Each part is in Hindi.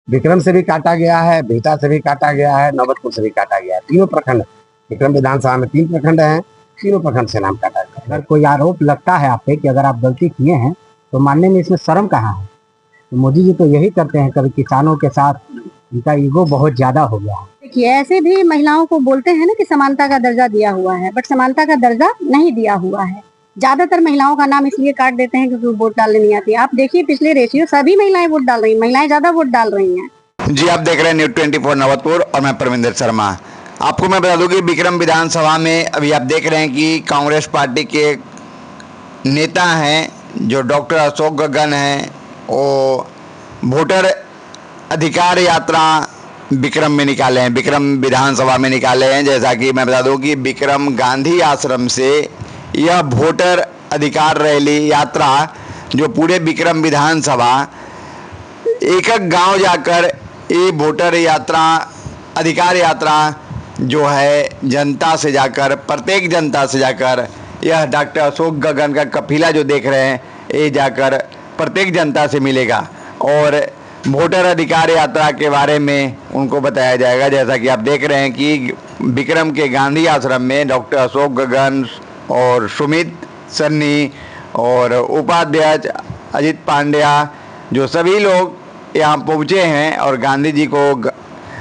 विक्रम से भी काटा गया है, बिहटा से भी काटा गया है, नौबतपुर से भी काटा गया है। तीनों प्रखंड, विक्रम विधानसभा में 3 प्रखंड हैं, तीनों प्रखंड से नाम काटा गया है। अगर कोई आरोप लगता है आप पे कि अगर आप गलती किए हैं तो मानने में इसमें शर्म कहाँ है। तो मोदी जी तो यही करते हैं, कभी किसानों के साथ इनका ईगो बहुत ज्यादा हो गया है। देखिए, ऐसे भी महिलाओं को बोलते हैं ना कि समानता का दर्जा दिया हुआ है, बट समानता का दर्जा नहीं दिया हुआ है। ज्यादातर महिलाओं का नाम इसलिए काट देते हैं क्योंकि वोट डालने नहीं आती। आप देखिए पिछले रेशियो, सभी महिलाएं वोट डाल रही हैं, महिलाएं ज्यादा वोट डाल रही हैं। जी, आप देख रहे हैं न्यूज़ 24 नवतपुर और मैं परमिंदर शर्मा। आपको मैं बता दूं कि विक्रम विधानसभा में अभी आप देख रहे हैं कि कांग्रेस पार्टी के नेता हैं जो डॉक्टर अशोक गगन हैं, वो वोटर अधिकार यात्रा विक्रम में निकाले हैं, विक्रम विधानसभा में निकाले हैं। जैसा कि मैं बता दूं कि विक्रम गांधी आश्रम से यह वोटर अधिकार रैली यात्रा जो पूरे विक्रम विधानसभा एक एक गांव जाकर ये वोटर यात्रा अधिकार यात्रा जो है जनता से जाकर, प्रत्येक जनता से जाकर, यह डॉक्टर अशोक गगन का कफिला जो देख रहे हैं ये जाकर प्रत्येक जनता से मिलेगा और वोटर अधिकार यात्रा के बारे में उनको बताया जाएगा। जैसा कि आप देख रहे हैं कि विक्रम के गांधी आश्रम में डॉक्टर अशोक गगन और सुमित सन्नी और उपाध्यक्ष अजित पांड्या जो सभी लोग यहाँ पहुँचे हैं और गांधी जी को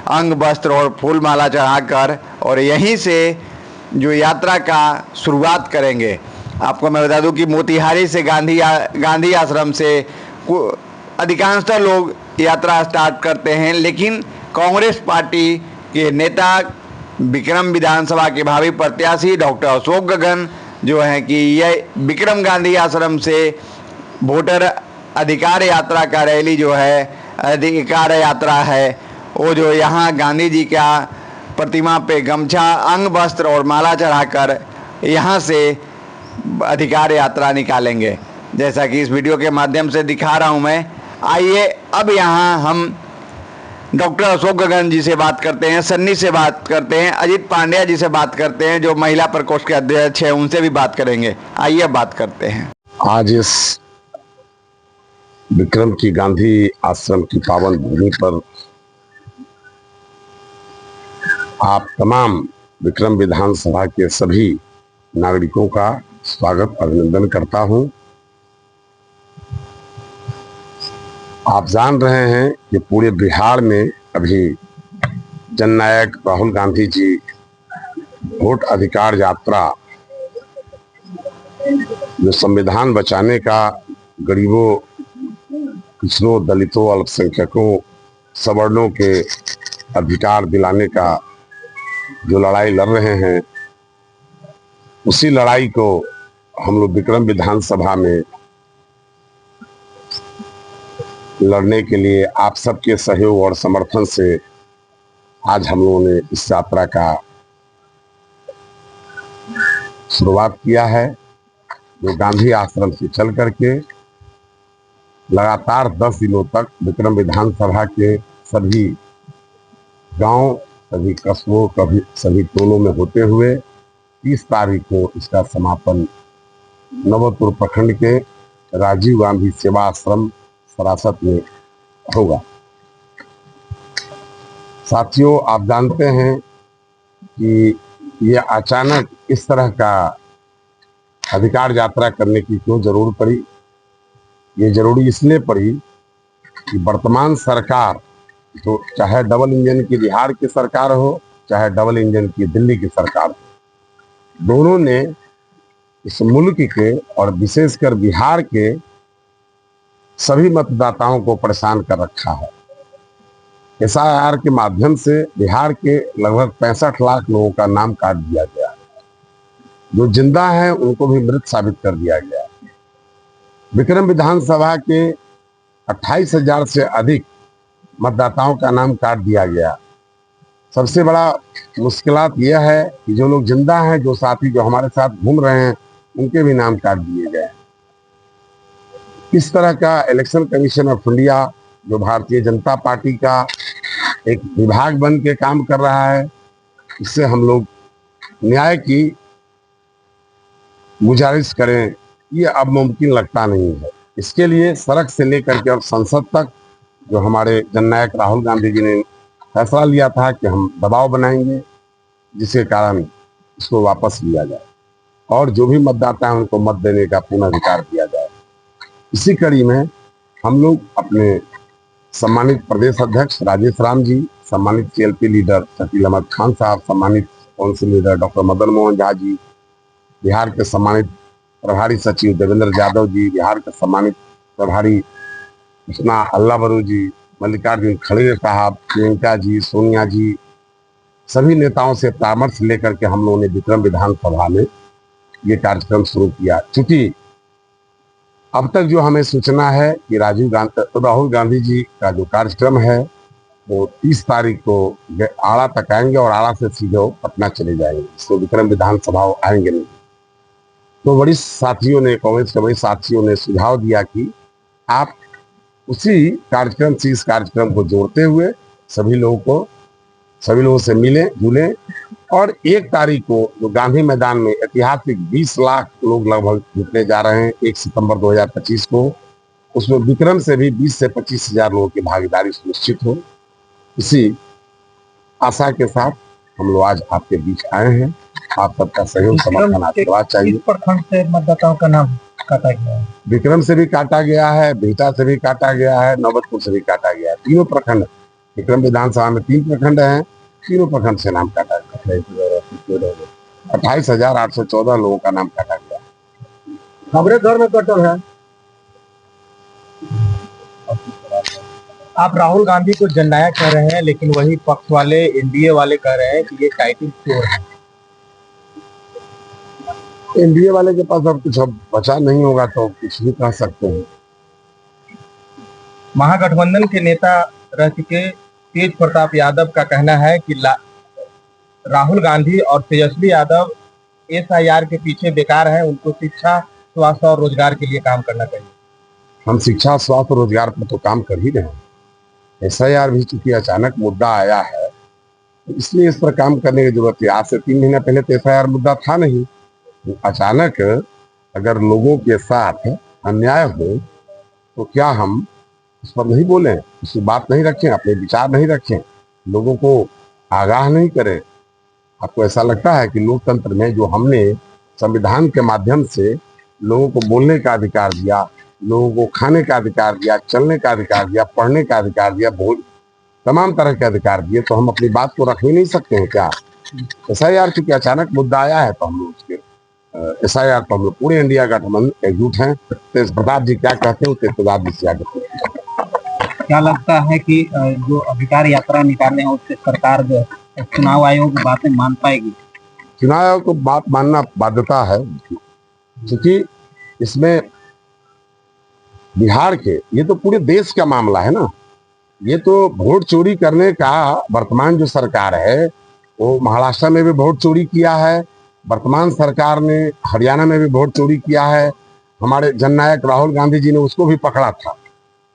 अंग वस्त्र और फूल माला चढ़ाकर और यहीं से जो यात्रा का शुरुआत करेंगे। आपको मैं बता दूं कि मोतिहारी से गांधी आश्रम से अधिकांशतः लोग यात्रा स्टार्ट करते हैं, लेकिन कांग्रेस पार्टी के नेता विक्रम विधानसभा के भावी प्रत्याशी डॉक्टर अशोक गगन जो हैं कि यह विक्रम गांधी आश्रम से वोटर अधिकार यात्रा का रैली जो है अधिकार यात्रा है, वो जो यहाँ गांधी जी का प्रतिमा पे गमछा, अंग वस्त्र और माला चढ़ाकर यहाँ से अधिकार यात्रा निकालेंगे। जैसा कि इस वीडियो के माध्यम से दिखा रहा हूँ मैं। आइए अब यहाँ हम डॉक्टर अशोक गगन जी से बात करते हैं, सन्नी से बात करते हैं, अजित पांड्या जी से बात करते हैं जो महिला प्रकोष्ठ के अध्यक्ष हैं, उनसे भी बात करेंगे। आइए बात करते हैं। आज इस विक्रम की गांधी आश्रम की पावन भूमि पर आप तमाम विक्रम विधानसभा के सभी नागरिकों का स्वागत अभिनंदन करता हूं। आप जान रहे हैं कि पूरे बिहार में अभी जननायक राहुल गांधी जी वोट अधिकार यात्रा जो संविधान बचाने का, गरीबों, पिछड़ों, दलितों, अल्पसंख्यकों, सवर्णों के अधिकार दिलाने का जो लड़ाई लड़ रहे हैं, उसी लड़ाई को हम लोग विक्रम विधानसभा में लड़ने के लिए आप सबके सहयोग और समर्थन से आज हम लोगों ने इस यात्रा का शुरुआत किया है, जो गांधी आश्रम से चल करके लगातार 10 दिनों तक विक्रम विधानसभा के सभी गांव, सभी कस्बों, सभी टोलों में होते हुए 30 तारीख को इसका समापन नवतपुर प्रखंड के राजीव गांधी सेवा आश्रम सरासत में होगा। साथियों, आप जानते हैं कि ये अचानक इस तरह का अधिकार यात्रा करने की क्यों जरूर पड़ी। ये जरूरी इसलिए पड़ी कि वर्तमान सरकार, तो चाहे डबल इंजन की बिहार की सरकार हो, चाहे डबल इंजन की दिल्ली की सरकार हो, दोनों ने इस मुल्क के और विशेषकर बिहार के सभी मतदाताओं को परेशान कर रखा है। SIR के माध्यम से बिहार के लगभग 65 लाख लोगों का नाम काट दिया गया, जो जिंदा हैं उनको भी मृत साबित कर दिया गया। विक्रम विधानसभा के 28,000 से अधिक मतदाताओं का नाम काट दिया गया। सबसे बड़ा मुश्किलात यह है कि जो लोग जिंदा हैं, जो साथी जो हमारे साथ घूम रहे हैं, उनके भी नाम काट दिए गए। इस तरह का इलेक्शन कमीशन ऑफ इंडिया, जो भारतीय जनता पार्टी का एक विभाग बन के काम कर रहा है, इससे हम लोग न्याय की गुजारिश करें, ये अब मुमकिन लगता नहीं है। इसके लिए सड़क से लेकर के अब संसद तक जो हमारे जननायक राहुल गांधी जी ने फैसला लिया था कि हम दबाव बनाएंगे, जिसके कारण इसको वापस लिया जाए और जो भी मतदाता है उनको मत देने का पूर्ण अधिकार दिया जाए। इसी कड़ी में हम लोग अपने सम्मानित प्रदेश अध्यक्ष राजेश राम जी, सम्मानित सीएलपी लीडर शकील अहमद खान साहब, सम्मानित council leader doctor Madan Mohan Jha ji, Bihar के सम्मानित प्रभारी सचिव देवेंद्र यादव जी, बिहार के सम्मानित प्रभारी कृष्णा अल्लाबरू जी, मल्लिकार्जुन खड़गे साहब, प्रियंका जी, सोनिया जी, सभी नेताओं से परामर्श लेकर के हम लोगों ने विक्रम विधानसभा में ये कार्यक्रम शुरू किया। चूंकि अब तक जो हमें सूचना है कि राहुल गांधी जी का जो कार्यक्रम है वो 30 तारीख को आड़ा तक आएंगे और आड़ा से सीधे वो पटना चले जाएंगे, इसको विक्रम विधानसभा आएंगे नहीं। तो वरिष्ठ साथियों ने, कांग्रेस के वरिष्ठ साथियों ने सुझाव दिया कि आप उसी कार्यक्रम से इस कार्यक्रम को जोड़ते हुए सभी लोगों से मिलें जुलें और 1 तारीख को जो गांधी मैदान में ऐतिहासिक 20 लाख लोग लगभग जुटने जा रहे हैं 1 सितंबर 2025 को, उसमें विक्रम से भी 20 से 25 हजार लोगों की भागीदारी सुनिश्चित हो। इसी आशा के साथ हम लोग आज आपके बीच आए हैं। आप सबका सहयोग समर्थन आशीर्वाद चाहिए। प्रखंड से मतदाताओं का नाम काटा गया है, विक्रम से भी काटा गया है, बिहटा से भी काटा गया है, नौबतपुर से भी काटा गया है। तीनों प्रखंड, विक्रम विधानसभा में 3 प्रखंड हैं, तीनों प्रखंड से नाम काटा गया। 28,814 लोगों का नाम काटा गया। हमारे घर में कटल है। आप राहुल गांधी को जननायक कह रहे हैं, लेकिन वही पक्ष वाले, एनडीए वाले कह रहे हैं कि ये टाइटिल चोर है। एनडीए वाले के पास अब कुछ अब बचा नहीं होगा तो कुछ भी कह सकते हैं। महागठबंधन के नेता रह चुके तेज प्रताप यादव का कहना है कि राहुल गांधी और तेजस्वी यादव एसआईआर के पीछे बेकार है, उनको शिक्षा, स्वास्थ्य और रोजगार के लिए काम करना चाहिए। हम शिक्षा, स्वास्थ्य, रोजगार पर तो काम कर ही रहे हैं। एसआईआर भी चूंकि अचानक मुद्दा आया है तो इसलिए इस पर काम करने की जरूरत है। आज से 3 महीना पहले तो एसआईआर मुद्दा था नहीं। अचानक अगर लोगों के साथ अन्याय हो तो क्या हम उस पर नहीं बोलें, उसकी बात नहीं रखें, अपने विचार नहीं रखें, लोगों को आगाह नहीं करें? आपको ऐसा लगता है कि लोकतंत्र में जो हमने संविधान के माध्यम से लोगों को बोलने का अधिकार दिया, लोगों को खाने का अधिकार दिया, चलने का अधिकार दिया, पढ़ने का अधिकार दिया, तमाम तरह के अधिकार दिए, तो हम अपनी बात को रख ही नहीं सकते हैं क्या? एसआईआर चूंकि अचानक मुद्दा आया है तो हम लोग उसके एसआईआर तो हम लोग पूरे इंडिया गठबंधन एकजुट हैं। तेज प्रताप जी क्या कहते हैं तेज प्रताप जी से आगे। क्या लगता है कि जो अधिकार यात्रा निकालने हैं उससे सरकार जो चुनाव आयोग की बातें मान पाएगी? चुनाव आयोग को बात मानना बाध्यता है, क्योंकि इसमें बिहार के, ये तो पूरे देश का मामला है ना। ये तो वोट चोरी करने का वर्तमान जो सरकार है वो महाराष्ट्र में भी वोट चोरी किया है, वर्तमान सरकार ने हरियाणा में भी वोट चोरी किया है। हमारे जननायक राहुल गांधी जी ने उसको भी पकड़ा था,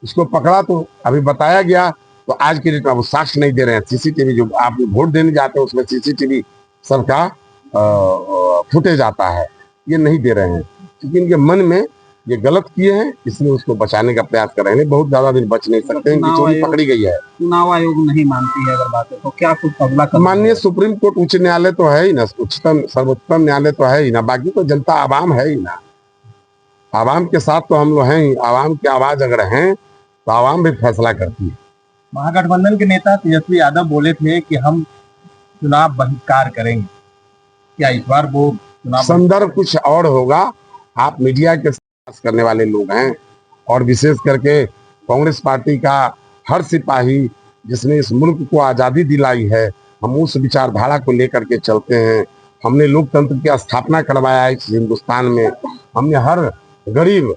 उसको पकड़ा तो अभी बताया गया, तो आज के डेट में वो साक्ष्य नहीं दे रहे हैं। सीसीटीवी जो आप वोट देने जाते हैं उसमें सीसीटीवी सबका फुटेज आता है, ये नहीं दे रहे हैं क्योंकि इनके मन में ये गलत किए हैं, इसलिए उसको बचाने का प्रयास कर रहे हैं। बहुत ज्यादा दिन बच नहीं सकते, इनकी चोरी पकड़ी गई है। चुनाव आयोग नहीं मानती है अगर बात है तो क्या कुछ अगला कदम? माननीय सुप्रीम कोर्ट, उच्च न्यायालय तो है ही ना, उच्चतम सर्वोच्चतम न्यायालय तो है ही ना, बाकी तो जनता आवाम है ही ना। आवाम के साथ तो हम लोग हैं ही, आवाम की आवाज अगर हैं तो आवाम भी फैसला करती है। महागठबंधन के नेता तेजस्वी यादव बोले थे कि हम चुनाव बहिष्कार करेंगे, क्या इस बार वो चुनाव? संदर्भ कुछ और होगा। आप मीडिया के साथ करने वाले लोग हैं और विशेष करके कांग्रेस पार्टी का हर सिपाही जिसने इस मुल्क को आजादी दिलाई है, हम उस विचारधारा को लेकर के चलते हैं। हमने लोकतंत्र की स्थापना करवाया है इस हिंदुस्तान में। हमने हर गरीब,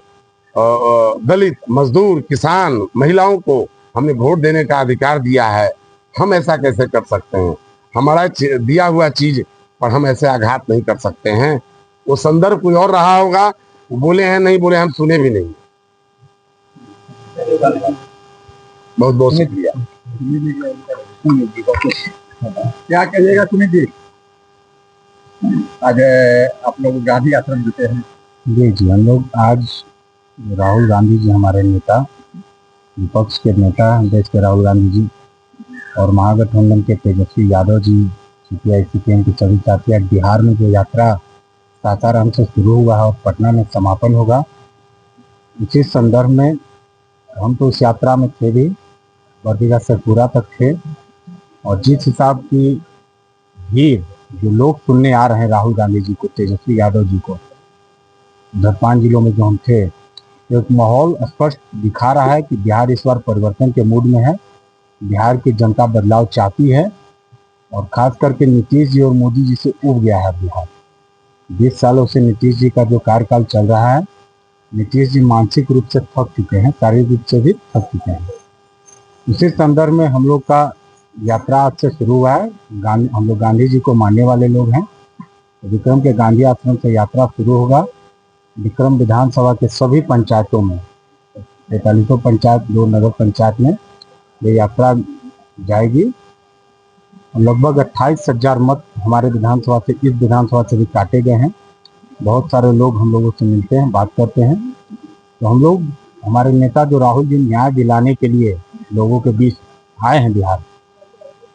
दलित, मजदूर, किसान, महिलाओं को हमने वोट देने का अधिकार दिया है। हम ऐसा कैसे कर सकते हैं? हमारा दिया हुआ चीज पर हम ऐसे आघात नहीं कर सकते हैं। वो संदर्भ कोई और रहा होगा, बोले हैं नहीं बोले हम सुने भी नहीं। बहुत बहुत शुक्रिया। क्या कहिएगा सुनील जी? आज आप लोग गांधी आश्रम जुटे हैं। जी, हम लोग आज राहुल गांधी जी हमारे नेता विपक्ष के नेता देश के राहुल गांधी जी और महागठबंधन के तेजस्वी यादव जी, सीपीआई सीपीएम के सभी साथी, आज बिहार में जो यात्रा सासाराम से शुरू हुआ है और पटना में समापन होगा, इसी संदर्भ में हम तो उस यात्रा में थे भी, बरबीघा से पूरा तक थे। और जिस हिसाब की भीड़ जो लोग सुनने आ रहे हैं राहुल गांधी जी को, तेजस्वी यादव जी को, उधर 5 जिलों में जो हम थे, एक माहौल स्पष्ट दिखा रहा है कि बिहार इस बार परिवर्तन के मूड में है। बिहार की जनता बदलाव चाहती है और खास करके नीतीश जी और मोदी जी से उब गया है बिहार। 20 सालों से नीतीश जी का जो कार्यकाल चल रहा है, नीतीश जी मानसिक रूप से थक चुके हैं, शारीरिक रूप से भी थक चुके हैं। इसी संदर्भ में हम लोग का यात्रा आज से शुरू हुआ है। हम लोग गांधी जी को मानने वाले लोग हैं। विक्रम के गांधी आश्रम से यात्रा शुरू होगा। विक्रम विधानसभा के सभी पंचायतों में, 43 पंचायत, 2 नगर पंचायत में ये यात्रा जाएगी। लगभग 28,000 मत हमारे विधानसभा से, इस विधानसभा से भी काटे गए हैं। बहुत सारे लोग हम लोगों से मिलते हैं, बात करते हैं। तो हम लोग, हमारे नेता जो राहुल जी, न्याय दिलाने के लिए लोगों के बीच आए हैं बिहार,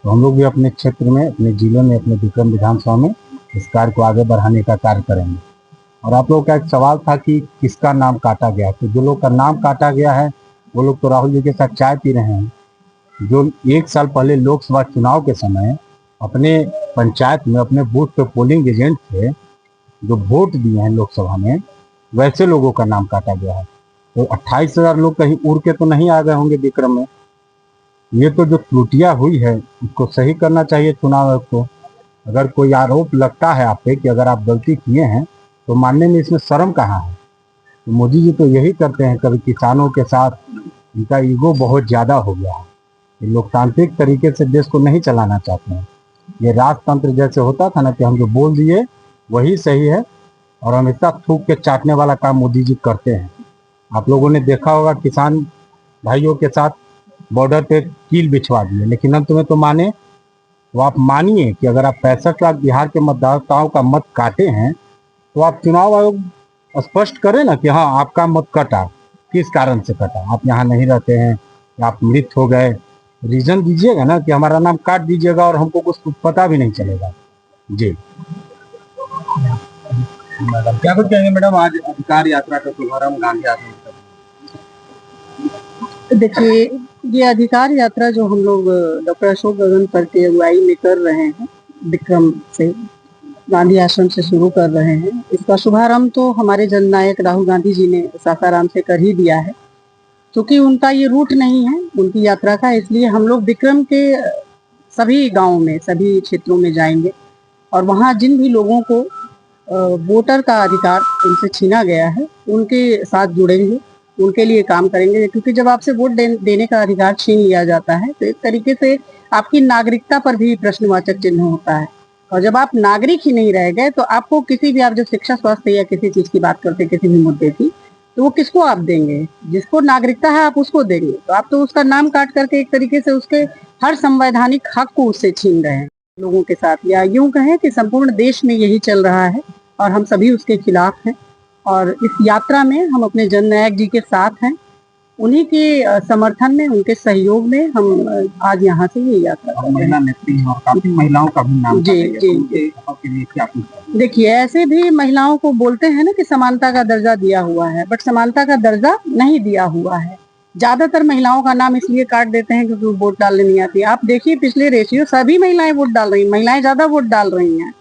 तो हम लोग भी अपने क्षेत्र में, अपने जिले में, अपने विक्रम विधानसभा में इस कार्य को आगे बढ़ाने का कार्य करेंगे। और आप लोगों का एक सवाल था कि किसका नाम काटा गया, तो जो लोग का नाम काटा गया है वो लोग तो राहुल जी के साथ चाय पी रहे हैं। जो 1 साल पहले लोकसभा चुनाव के समय अपने पंचायत में, अपने बूथ पे पोलिंग एजेंट थे, जो वोट दिए हैं लोकसभा में, वैसे लोगों का नाम काटा गया है। तो 28,000 लोग कहीं उड़ के तो नहीं आ गए होंगे विक्रम में। ये तो जो त्रुटियां हुई है उसको सही करना चाहिए चुनाव आयोग को। अगर कोई आरोप लगता है आप पे कि अगर आप गलती किए हैं, तो मानने में इसमें शर्म कहाँ है। तो मोदी जी तो यही करते हैं, कभी किसानों के साथ इनका ईगो बहुत ज़्यादा हो गया है। ये लोकतांत्रिक तरीके से देश को नहीं चलाना चाहते हैं। ये राजतंत्र जैसे होता था ना कि हम जो बोल दिए वही सही है, और हमेशा थूक के चाटने वाला काम मोदी जी करते हैं। आप लोगों ने देखा होगा किसान भाइयों के साथ बॉर्डर पे कील बिछवा दिए, लेकिन अंत में तो माने। तो आप मानिए कि अगर आप 65 लाख बिहार के मतदाताओं का मत काटे हैं, तो आप चुनाव आयोग स्पष्ट करें ना कि हाँ आपका मत कटा, किस कारण से कटा, आप यहाँ नहीं रहते हैं, आप मृत हो गए, रीजन दीजिएगा ना कि हमारा नाम काट दीजिएगा और हमको कुछ पता भी नहीं चलेगा। जी मैडम, क्या कुछ कहेंगे मैडम, आज अधिकार यात्रा का शुभारंभ गांधी आश्रम से? देखिए, ये अधिकार यात्रा जो हम लोग डॉक्टर अशोक गगन सर की अगुवाई में कर रहे हैं, विक्रम से गांधी आश्रम से शुरू कर रहे हैं, इसका शुभारंभ तो हमारे जननायक राहुल गांधी जी ने सासाराम से कर ही दिया है। क्योंकि उनका ये रूट नहीं है उनकी यात्रा का, इसलिए हम लोग विक्रम के सभी गांवों में, सभी क्षेत्रों में जाएंगे और वहाँ जिन भी लोगों को वोटर का अधिकार उनसे छीना गया है, उनके साथ जुड़ेंगे, उनके लिए काम करेंगे। क्योंकि जब आपसे वोट देने का अधिकार छीन लिया जाता है, तो एक तरीके से आपकी नागरिकता पर भी प्रश्नवाचक चिन्ह होता है। और जब आप नागरिक ही नहीं रह गए, तो आपको किसी भी, आप जब शिक्षा, स्वास्थ्य या किसी चीज की बात करते हैं, किसी भी मुद्दे की, तो वो किसको आप देंगे? जिसको नागरिकता है आप उसको देंगे। तो आप तो उसका नाम काट करके एक तरीके से उसके हर संवैधानिक हक को उससे छीन रहे हैं लोगों के साथ। या यूं कहें कि संपूर्ण देश में यही चल रहा है और हम सभी उसके खिलाफ हैं। और इस यात्रा में हम अपने जननायक जी के साथ हैं, उन्हीं के समर्थन में, उनके सहयोग में हम आज यहाँ से ये यात्रा कर रहे हैं। महिला नेत्री हैं और काफी महिलाओं का भी नाम जी जी जी। देखिए, ऐसे भी महिलाओं को बोलते हैं ना कि समानता का दर्जा दिया हुआ है, बट समानता का दर्जा नहीं दिया हुआ है। ज्यादातर महिलाओं का नाम इसलिए काट देते हैं क्योंकि वोट डालने नहीं आती। आप देखिए पिछले रेशियो, सभी महिलाएं वोट डाल रही हैं, महिलाएं ज्यादा वोट डाल रही हैं।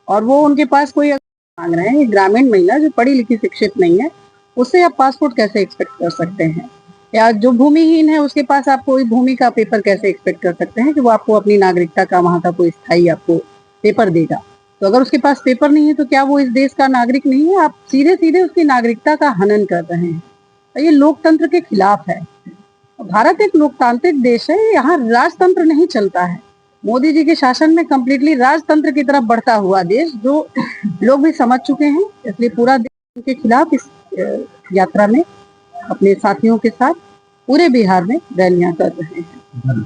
और वो उनके पास कोई मांग रहे हैं, ग्रामीण महिला जो पढ़ी लिखी शिक्षित नहीं है, उससे आप पासपोर्ट कैसे एक्सपेक्ट कर सकते हैं? या जो भूमिहीन है उसके पास आप कोई भूमि का पेपर कैसे एक्सपेक्ट कर सकते हैं कि वो आपको अपनी नागरिकता का, वहां का कोई स्थायी आपको पेपर देगा? तो अगर उसके पास पेपर नहीं है तो क्या वो इस देश का नागरिक नहीं है? आप सीधे सीधे उसकी नागरिकता का हनन कर रहे हैं। तो ये लोकतंत्र के खिलाफ है। भारत एक लोकतांत्रिक देश है, यहाँ राजतंत्र नहीं चलता है। मोदी जी के शासन में कंप्लीटली राजतंत्र की तरफ बढ़ता हुआ देश, जो लोग भी समझ चुके हैं। इसलिए पूरा देश उनके खिलाफ इस यात्रा में अपने साथियों के साथ पूरे बिहार में रैलियां कर रहे हैं।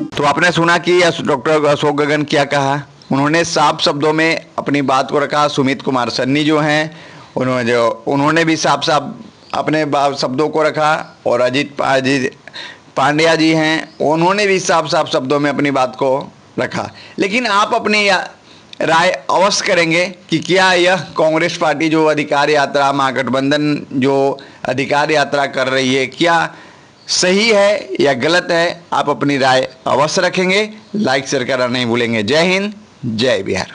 तो आपने सुना कि डॉक्टर अशोक गगन क्या कहा। उन्होंने साफ शब्दों में अपनी बात को रखा। सुमित कुमार सन्नी जो हैं, उन्होंने भी साफ साफ अपने शब्दों को रखा। और पांड्या जी हैं, उन्होंने भी साफ साफ शब्दों में अपनी बात को रखा। लेकिन आप अपनी राय अवश्य करेंगे कि क्या यह कांग्रेस पार्टी जो अधिकार यात्रा, महागठबंधन जो अधिकार यात्रा कर रही है, क्या सही है या गलत है? आप अपनी राय अवश्य रखेंगे। लाइक शेयर करना नहीं भूलेंगे। जय हिंद, जय बिहार।